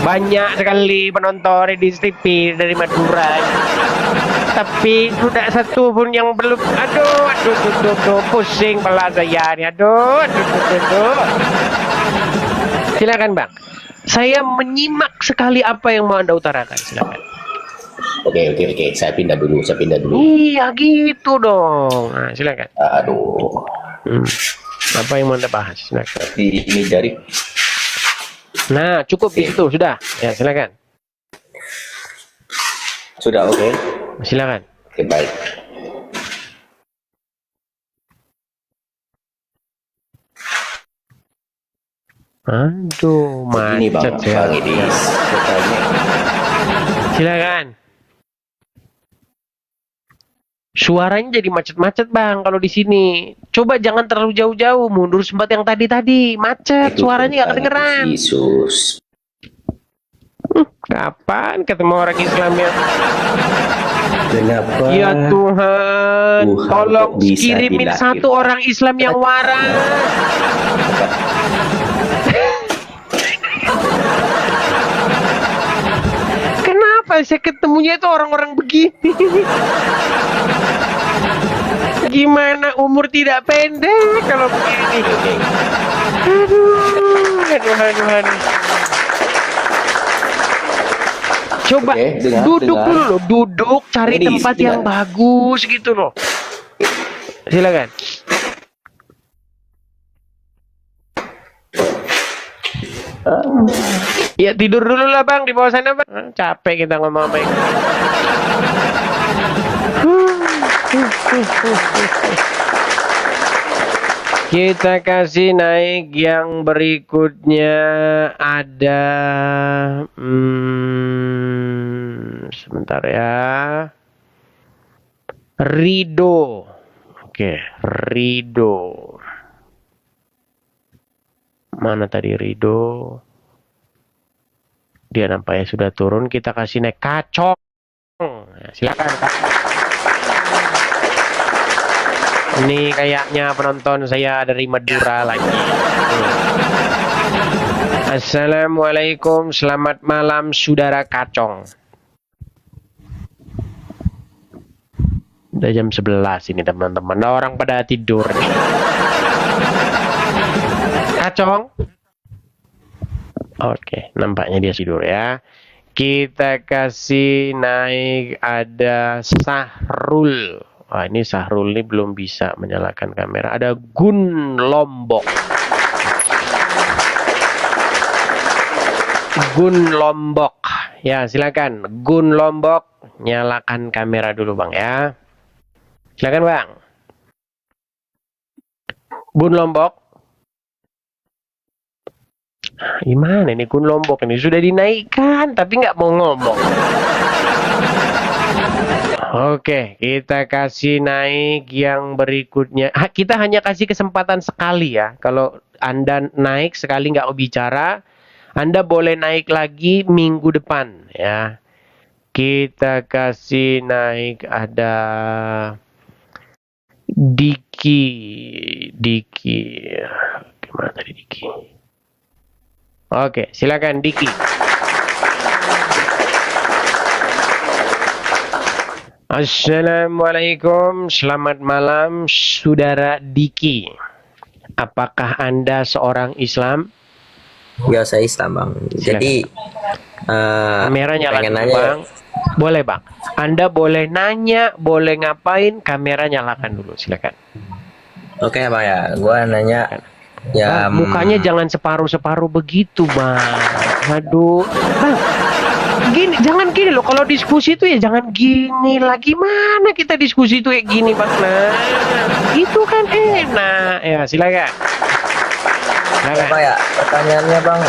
banyak sekali penonton di TV dari Madura, tapi sudah satu pun yang belum. Aduh, pusing pala saya nih. Aduh. Silakan bang, saya menyimak sekali apa yang mau Anda utarakan. Silakan. Oke, saya pindah dulu. Iya gitu dong. Nah, silakan. Aduh. Apa yang mau Anda bahas? Silakan. Ini dari. Nah, cukup itu sudah. Ya, silakan. Sudah, oke. Silakan. Oke, baik. Aduh, Begini macet Bang ya. Idris, saya tanya. Silakan. Suaranya jadi macet-macet Bang kalau di sini. Coba jangan terlalu jauh-jauh, mundur sempat yang tadi macet, Itu suaranya nggak tentang kedengeran. Yesus. Kapan ketemu orang Islam yang Kenapa? ya Tuhan, Tuhan tolong kok bisa kirimin dilahirkan? satu orang Islam yang waras. Kenapa saya ketemunya itu orang-orang begini? Gimana umur tidak pendek kalau begini? Aduh. Coba Oke, dengar, duduk dengar. dulu loh, duduk cari Ladies, tempat yang dengar. bagus gitu loh. Silakan. Ya tidur dulu lah Bang di bawah sana Bang. Capek kita ngomong baik. Kita kasih naik yang berikutnya ada sebentar ya. Rido. Oke, Rido. Mana tadi Rido? Dia nampaknya sudah turun. Kita kasih naik Kacong. Nah, silakan Kak. Ini kayaknya penonton saya dari Madura lagi. Assalamualaikum, selamat malam saudara Kacong. Udah jam 11 ini teman-teman. Nah, orang pada tidur nih. Kacong. Oke, nampaknya dia tidur ya. Kita kasih naik ada Sahrul. Wah, ini Sahrul ini belum bisa menyalakan kamera. Ada Gun Lombok. Gun Lombok. Ya, silakan. Gun Lombok, nyalakan kamera dulu, Bang ya. Silakan, Bang. Gun Lombok. Gimana ini Gun Lombok ini? Sudah dinaikkan, tapi nggak mau ngomong. Oke, kita kasih naik yang berikutnya. Kita hanya kasih kesempatan sekali ya. Kalau Anda naik sekali nggak bicara, Anda boleh naik lagi minggu depan ya. Kita kasih naik ada Diki. Gimana tadi Diki? Oke, silakan Diki. Assalamualaikum, selamat malam saudara Diki. Apakah Anda seorang Islam? Ya, saya Islam, Bang. Jadi Kamera nyala pengen dulu, nanya. Bang. Boleh, Bang. Anda boleh nanya, boleh ngapain, kamera nyalakan dulu, silakan. Oke, Bang ya. Gua nanya ya Bang, mukanya jangan separuh-separuh begitu, Bang. Aduh. Bang, jangan gini loh. Kalau diskusi itu ya jangan gini lah. Gimana kita diskusi itu kayak gini, Bang? Nah, itu kan enak. Ya, silakan. apa ya? Pertanyaannya, Bang.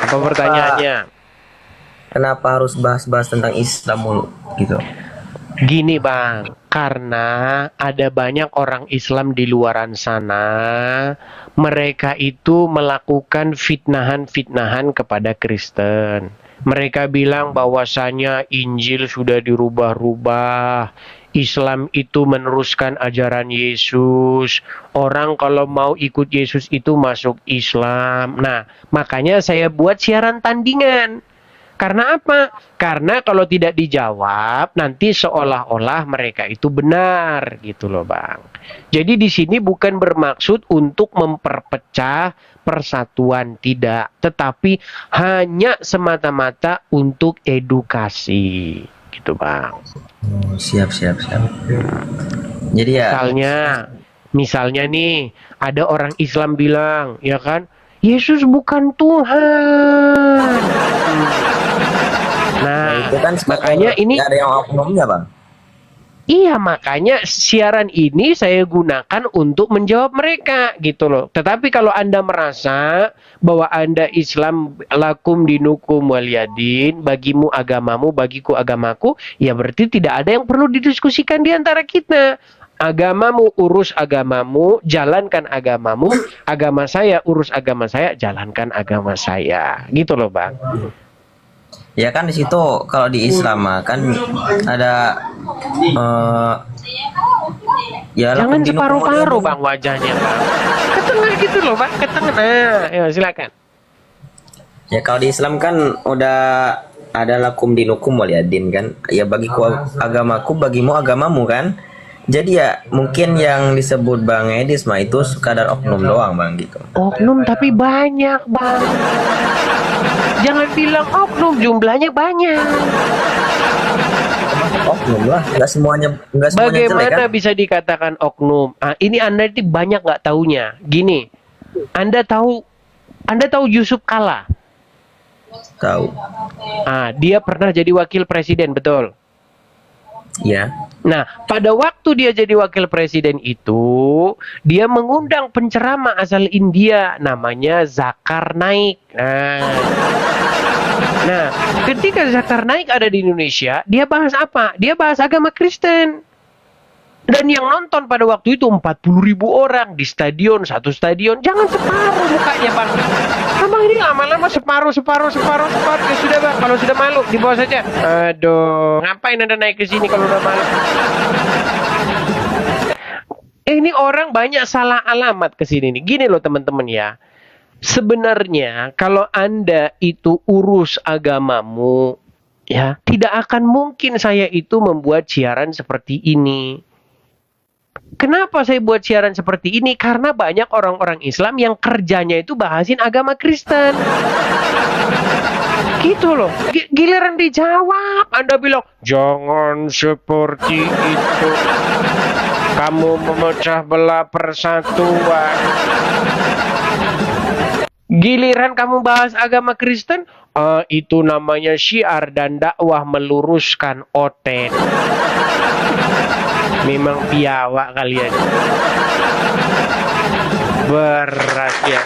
Apa pertanyaannya? Kenapa harus bahas-bahas tentang Islam mulu gitu? Gini Bang, karena ada banyak orang Islam di luaran sana, mereka itu melakukan fitnahan-fitnahan kepada Kristen. Mereka bilang bahwasanya Injil sudah dirubah-rubah, Islam itu meneruskan ajaran Yesus, orang kalau mau ikut Yesus itu masuk Islam. Nah, makanya saya buat siaran tandingan. Karena apa? Karena kalau tidak dijawab, nanti seolah-olah mereka itu benar, gitu loh Bang. Jadi di sini bukan bermaksud untuk memperpecah persatuan, tidak. Tetapi hanya semata-mata untuk edukasi, gitu Bang. Oh, siap. Jadi ya. Misalnya nih, ada orang Islam bilang, ya kan? Yesus bukan Tuhan. Nah, Itu kan makanya ini ada yang oknumnya, Bang. Iya, makanya siaran ini saya gunakan untuk menjawab mereka gitu loh. Tetapi kalau Anda merasa bahwa Anda Islam, lakum dinukum waliyadin, bagimu agamamu, bagiku agamaku, ya berarti tidak ada yang perlu didiskusikan di antara kita. Agamamu urus agamamu, jalankan agamamu, agama saya urus agama saya, jalankan agama saya. Gitu loh, Bang. Ya kan di situ kalau di Islam kan ada ya Jangan lakum dinukum separuh-paruh, waliyadin. Bang, wajahnya, Bang. Ke tengah gitu loh, Bang. Ke tengah. Nah, ya silakan. Ya kalau di Islam kan udah ada lakum dinukum waliyadin kan. Ya bagiku agamaku, bagimu agamamu kan. Jadi ya mungkin yang disebut Bang Edis mah itu sekadar oknum doang Bang gitu. Oknum tapi banyak, Bang. Jangan bilang oknum, jumlahnya banyak. Oknum lah, nggak semuanya jelek Bagaimana kan. bisa dikatakan oknum? Ah, ini Anda itu banyak nggak taunya. Gini, Anda tahu Yusuf Kala? Tahu. Ah, dia pernah jadi wakil presiden, betul? Ya. Nah, pada waktu dia jadi wakil presiden itu, dia mengundang penceramah asal India, namanya Zakir Naik. Nah, ketika Zakir Naik ada di Indonesia, dia bahas apa? Dia bahas agama Kristen. Dan yang nonton pada waktu itu 40.000 orang di stadion, satu stadion. Jangan separuh mukanya, Bang. Abang ini lama-lama separuh. Ya sudah, Bang. Kalau sudah malu, di bawah saja. Aduh, ngapain Anda naik ke sini kalau udah malu? Ini orang banyak salah alamat ke sini nih. Gini loh teman-teman ya. Sebenarnya kalau Anda itu urus agamamu, ya, tidak akan mungkin saya itu membuat siaran seperti ini. Kenapa saya buat siaran seperti ini? Karena banyak orang-orang Islam yang kerjanya itu bahasin agama Kristen. Gitu loh. Giliran dijawab, Anda bilang, jangan seperti itu. Kamu memecah belah persatuan. Giliran kamu bahas agama Kristen, itu namanya syiar dan dakwah meluruskan oten. Memang piawak kalian. Berat ya.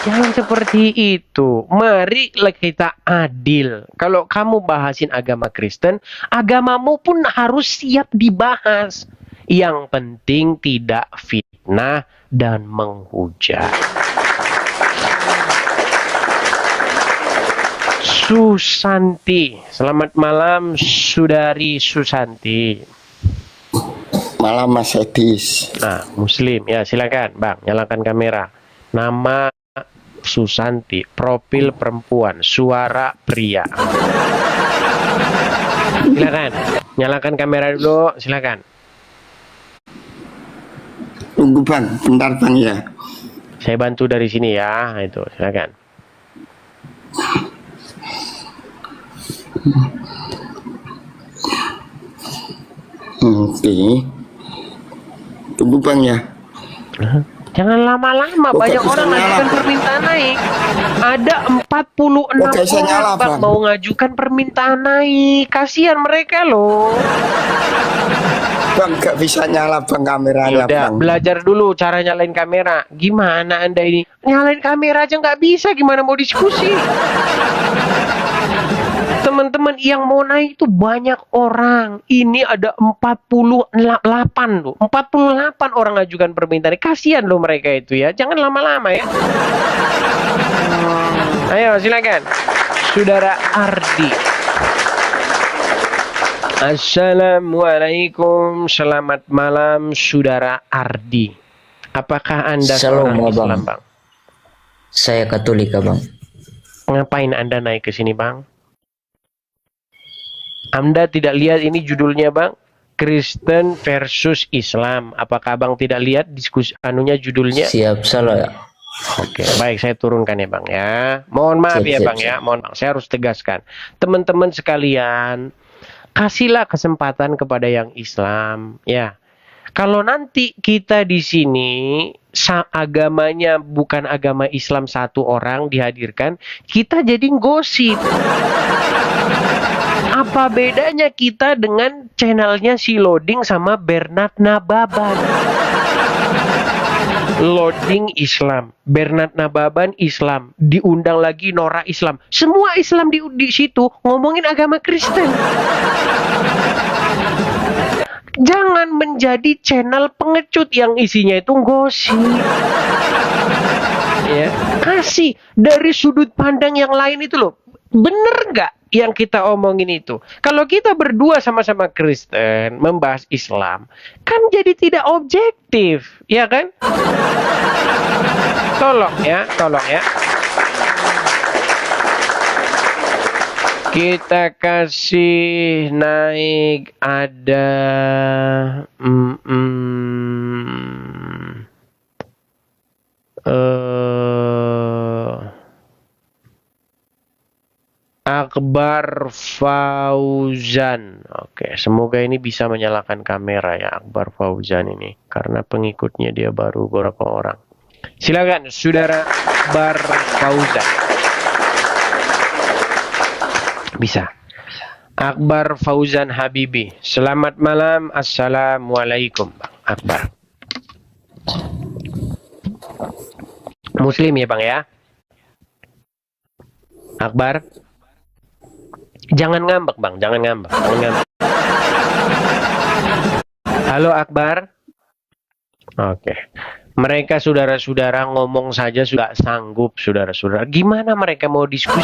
Jangan seperti itu. Mari kita adil. Kalau kamu bahasin agama Kristen, agamamu pun harus siap dibahas. Yang penting tidak fitnah dan menghujat. Susanti, selamat malam Saudari Susanti. Malam Mas Edis. Nah, Muslim ya, silakan Bang, nyalakan kamera. Nama Susanti, profil perempuan, suara pria. Silakan, nyalakan kamera dulu, silakan. Tunggu Bang, bentar Bang ya. Saya bantu dari sini ya, itu silakan. Oke. Tunggu Bang ya. Jangan lama-lama, banyak orang ngajukan permintaan naik. Ada 46 orang Bang mau ngajukan permintaan naik. Kasihan mereka loh. Bang gak bisa nyala Bang kameranya Udah, Bang. belajar dulu cara nyalain kamera. Gimana Anda ini? Nyalain kamera aja nggak bisa, gimana mau diskusi? Teman-teman yang mau naik itu banyak orang. Ini ada 48 loh. 48 orang ngajukan permintaan. Kasihan loh mereka itu ya. Jangan lama-lama ya. Ayo silakan. Saudara Ardi. Assalamualaikum. Selamat malam Saudara Ardi. Apakah Anda seorang Islam, Bang? Saya Katolik, Bang. Ngapain Anda naik ke sini, Bang? Anda tidak lihat ini judulnya, Bang? Kristen versus Islam. Apakah Bang tidak lihat diskusi judulnya? Siap, salah ya. Oke, baik, saya turunkan ya, Bang ya. Mohon maaf ya, Bang ya. Mohon maaf, saya harus tegaskan. Teman-teman sekalian, kasihlah kesempatan kepada yang Islam, ya. Kalau nanti kita di sini agamanya bukan agama Islam satu orang dihadirkan, kita jadi gosip. Apa bedanya kita dengan channelnya si Loading sama Bernard Nababan? Loading Islam, Bernard Nababan Islam, diundang lagi Nora Islam. Semua Islam di situ ngomongin agama Kristen. Jangan menjadi channel pengecut yang isinya itu gosip. Ya, kasih dari sudut pandang yang lain itu loh. Bener nggak yang kita omongin itu? Kalau kita berdua sama-sama Kristen membahas Islam, kan jadi tidak objektif, ya kan? Tolong ya. Kita kasih naik ada Akbar Fauzan. Oke, semoga ini bisa menyalakan kamera ya Akbar Fauzan ini, karena pengikutnya dia baru beberapa orang. Silakan Saudara Akbar Fauzan. Bisa. Akbar Fauzan Habibi. Selamat malam. Assalamualaikum Bang Akbar. Muslim ya Bang ya? Akbar. Jangan ngambek Bang, jangan ngambek. Halo Akbar. Oke. Mereka saudara-saudara ngomong saja sudah sanggup saudara-saudara. Gimana mereka mau diskusi?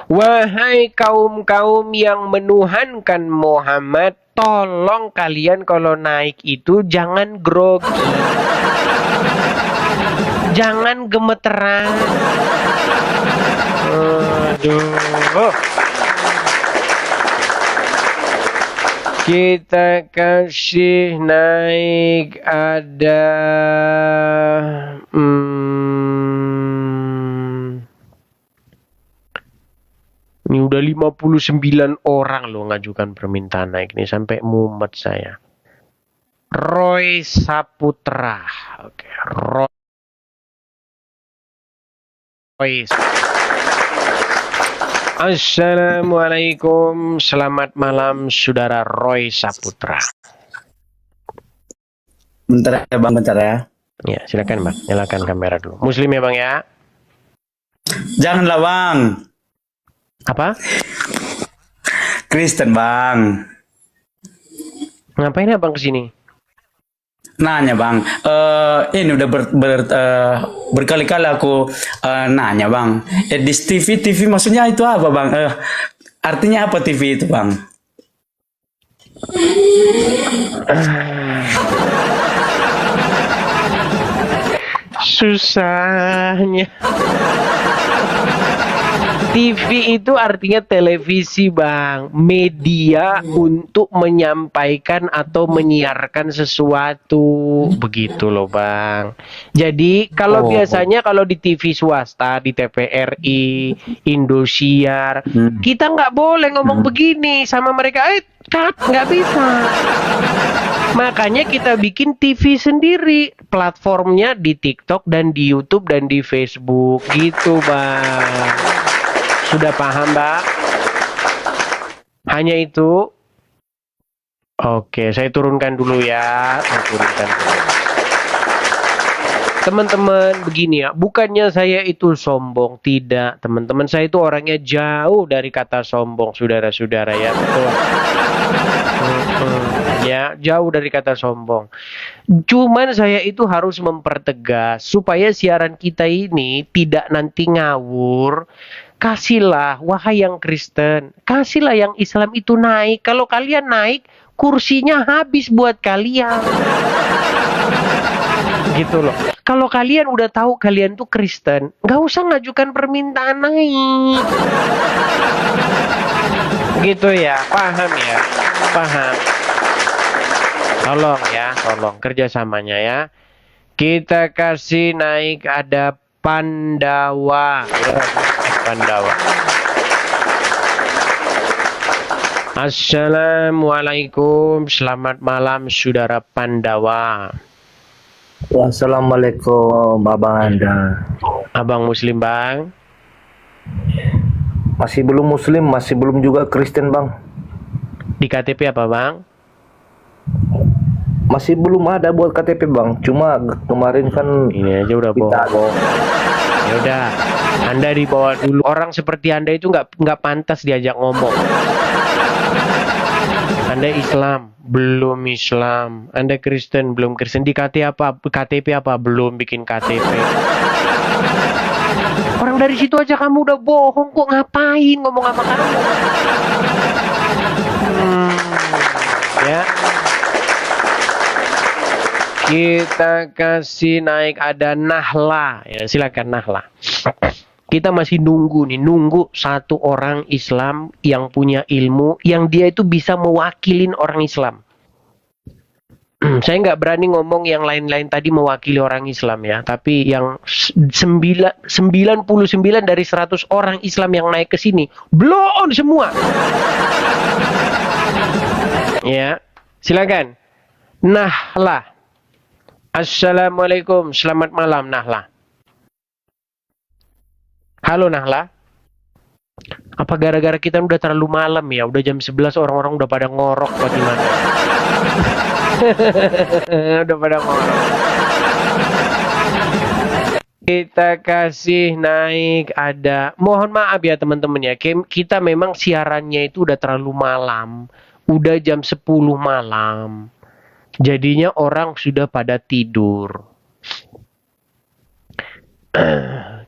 Wahai kaum-kaum yang menuhankan Muhammad, tolong kalian kalau naik itu jangan grogi. Jangan gemeteran. Aduh. Kita kasih naik ada ini udah 59 orang loh ngajukan permintaan naik nih, sampai mumet saya. Roy Saputra. Oke, Roy. Assalamualaikum, selamat malam Saudara Roy Saputra. Bentar ya Bang, bentar ya. Ya, silakan Bang, nyalakan kamera dulu. Muslim ya Bang ya? Janganlah Bang. Apa? Kristen Bang. Ngapain Abang kesini? Nanya Bang, ini udah berkali-kali aku nanya Bang. Di TV maksudnya itu apa Bang? Artinya apa TV itu Bang? Susahnya. TV itu artinya televisi Bang, media untuk menyampaikan atau menyiarkan sesuatu, begitu loh Bang. Jadi kalau biasanya kalau di TV swasta, di TVRI, Indosiar, kita nggak boleh ngomong begini sama mereka, cut, nggak bisa. Makanya kita bikin TV sendiri, platformnya di TikTok dan di YouTube dan di Facebook, gitu Bang. Sudah paham, Mbak? Hanya itu? Oke, saya turunkan dulu ya. Teman-teman, begini ya. Bukannya saya itu sombong. Tidak, teman-teman. Saya itu orangnya jauh dari kata sombong, saudara-saudara ya. Betul. Ya, jauh dari kata sombong. Cuman saya itu harus mempertegas supaya siaran kita ini tidak nanti ngawur. Kasihlah, wahai yang Kristen, kasihlah yang Islam itu naik. Kalau kalian naik, kursinya habis buat kalian. Gitu loh. Kalau kalian udah tahu kalian tuh Kristen, nggak usah ngajukan permintaan naik. Gitu ya, paham ya? Paham. Tolong ya, tolong kerjasamanya ya. Kita kasih naik ada Pandawa. Pandawa. Assalamualaikum, selamat malam saudara Pandawa. Wassalamualaikum Abang Anda. Abang Muslim Bang? Masih belum Muslim, masih belum juga Kristen, Bang. Di KTP apa, Bang? Masih belum ada buat KTP, Bang. Cuma kemarin kan ini aja udah bohong. Ya udah, Anda dibawa dulu. Orang seperti Anda itu nggak pantas diajak ngomong. Anda Islam, belum Islam. Anda Kristen, belum Kristen. Di KTP apa? Belum bikin KTP. Orang dari situ aja kamu udah bohong kok, ngapain ngomong sama kamu? Ya. Kita kasih naik ada Nahla. Ya, silakan Nahla. Kita masih nunggu satu orang Islam yang punya ilmu, yang dia itu bisa mewakilin orang Islam. Saya nggak berani ngomong yang lain-lain tadi mewakili orang Islam ya, tapi yang 99 dari 100 orang Islam yang naik ke sini, blow on semua. Ya, silakan. Nahla. Assalamualaikum, selamat malam Nahla. Halo Nahla. Apa gara-gara kita udah terlalu malam ya? Udah jam 11 orang-orang udah pada ngorok bagaimana? Udah pada ngorok. Kita kasih naik ada. Mohon maaf ya teman-teman ya. Kita memang siarannya itu udah terlalu malam. Udah jam 10 malam. Jadinya orang sudah pada tidur.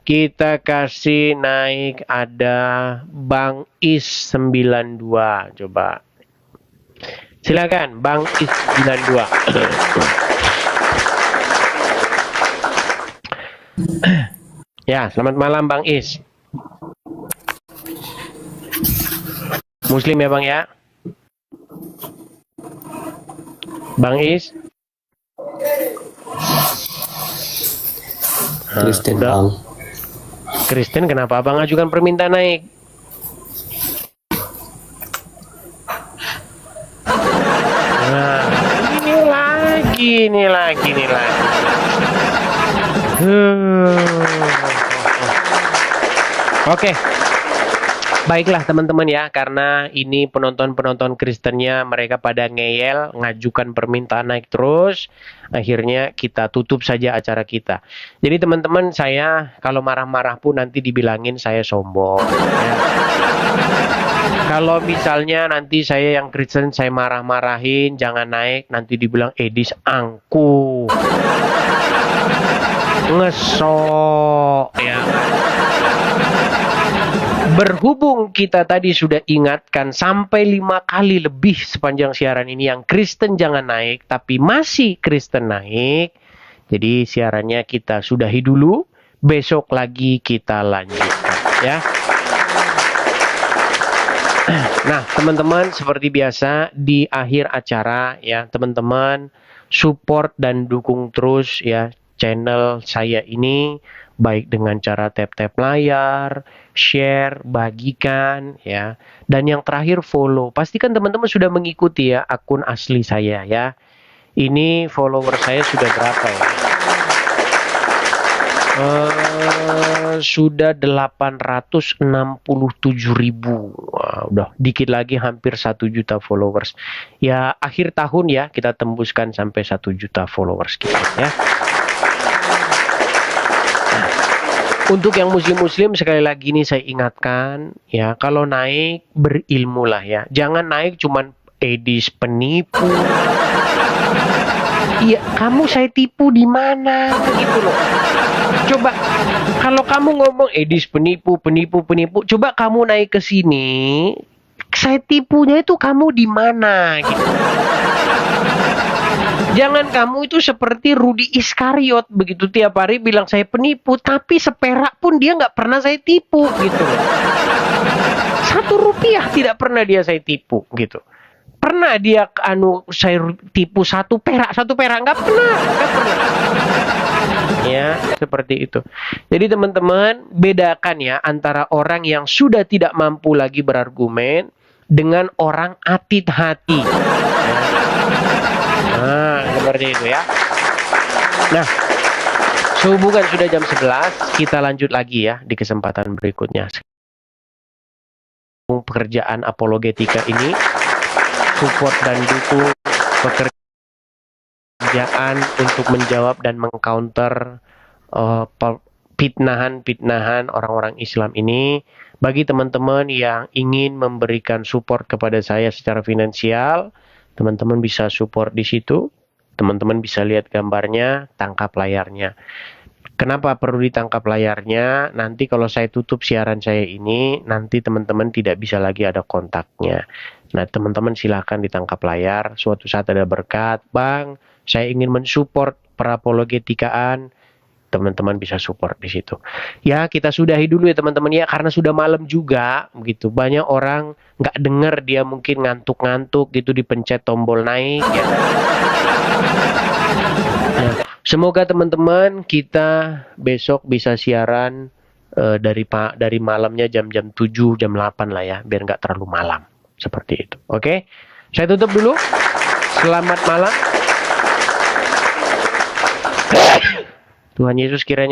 Kita kasih naik ada Bang Is 92. Coba. Silakan Bang Is 92. Ya, selamat malam Bang Is. Muslim ya Bang ya? Bang Is? Kristen, Bang. Kristen, kenapa Abang ajukan permintaan naik? Nah, ini lagi. Oke. Baiklah teman-teman ya, karena ini penonton-penonton Kristennya mereka pada ngeyel, ngajukan permintaan naik terus, akhirnya kita tutup saja acara kita. Jadi teman-teman, saya kalau marah-marah pun nanti dibilangin saya sombong. Ya. Kalau misalnya nanti saya yang Kristen saya marah-marahin, jangan naik, nanti dibilang Edis angku, ngesok, ya. Berhubung kita tadi sudah ingatkan sampai 5 kali lebih sepanjang siaran ini yang Kristen jangan naik, tapi masih Kristen naik. Jadi siarannya kita sudahi dulu, besok lagi kita lanjutkan ya. Nah teman-teman, seperti biasa di akhir acara ya teman-teman, support dan dukung terus ya channel saya ini, baik dengan cara tap-tap layar, share, bagikan ya. Dan yang terakhir follow. Pastikan teman-teman sudah mengikuti ya akun asli saya ya. Ini follower saya sudah berapa ya? Sudah 867.000. Wah, udah dikit lagi hampir 1 juta followers. Ya akhir tahun ya kita tembuskan sampai 1 juta followers kita ya. Untuk yang muslim-muslim sekali lagi ini saya ingatkan ya, kalau naik berilmulah ya. Jangan naik cuman Edis penipu. Iya, kamu saya tipu di mana gitu loh. Coba kalau kamu ngomong Edis penipu, coba kamu naik ke sini, saya tipunya itu kamu di mana gitu. Jangan kamu itu seperti Rudi Iskariot, begitu tiap hari bilang saya penipu, tapi seperak pun dia nggak pernah saya tipu gitu. 1 rupiah tidak pernah dia saya tipu gitu. Pernah dia saya tipu 1 perak nggak pernah. Ya seperti itu. Jadi teman-teman bedakan ya antara orang yang sudah tidak mampu lagi berargumen dengan orang atit hati. Ya. Nah, seperti itu ya. Nah, sehubungan sudah jam 11, kita lanjut lagi ya di kesempatan berikutnya. pekerjaan apologetika ini, support dan dukung pekerjaan untuk menjawab dan mengcounter pitnahan-pitnahan orang-orang Islam ini. Bagi teman-teman yang ingin memberikan support kepada saya secara finansial, teman-teman bisa support di situ. Teman-teman bisa lihat gambarnya, tangkap layarnya. Kenapa perlu ditangkap layarnya? Nanti kalau saya tutup siaran saya ini, nanti teman-teman tidak bisa lagi ada kontaknya. Nah, teman-teman silahkan ditangkap layar. Suatu saat ada berkat, Bang, saya ingin mensupport perapologetikaan. Teman-teman bisa support di situ. Ya, kita sudahi dulu ya teman-teman ya, karena sudah malam juga begitu. Banyak orang nggak dengar, dia mungkin ngantuk-ngantuk gitu, dipencet tombol naik ya. Nah, semoga teman-teman kita besok bisa siaran dari malamnya jam-jam 7, jam 8 lah ya, biar nggak terlalu malam. Seperti itu. Oke? Saya tutup dulu. Selamat malam. Tuhan Yesus kiranya